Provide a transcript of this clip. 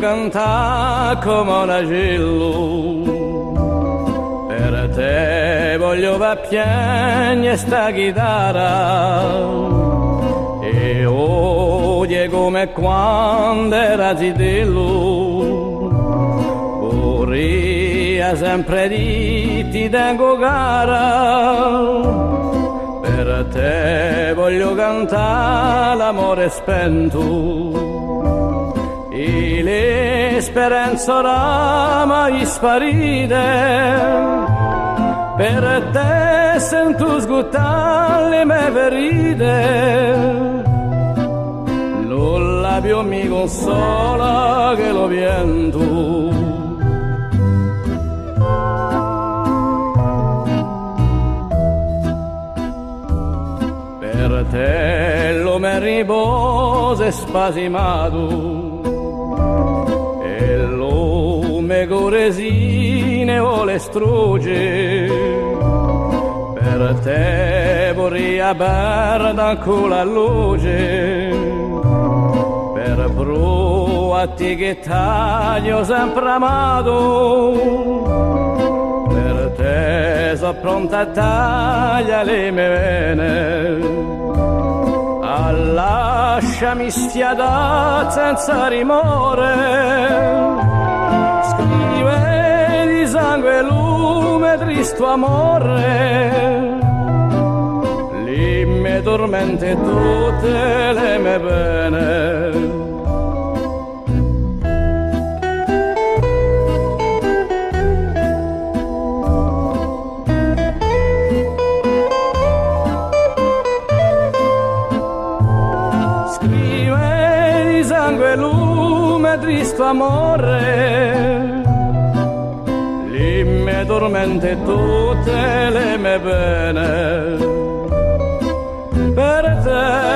cantare come un agello, per te voglio va piagne sta chitarra, e odia come quando era zitello, vorrei sempre di ti tengo cara. Per te voglio cantare l'amore spento e le speranze oramai sparite. Per te sento sguttare le mie ferite, nulla più mi consola che lo vento. Per te lo me riposa spasimato e lo me coresine vuole strugge. Per te vorrei aperta ancora la luce, per provati che taglio sempre amato. Per te sono pronta a tagliare le mie vene, lasciami stiada senza rimore. Scrive di sangue e lume tristo amore, le mie tormente e tutte le mie pene. Sangue, lume, tristo amore, le mie tormente e tutte le mie pene. Per te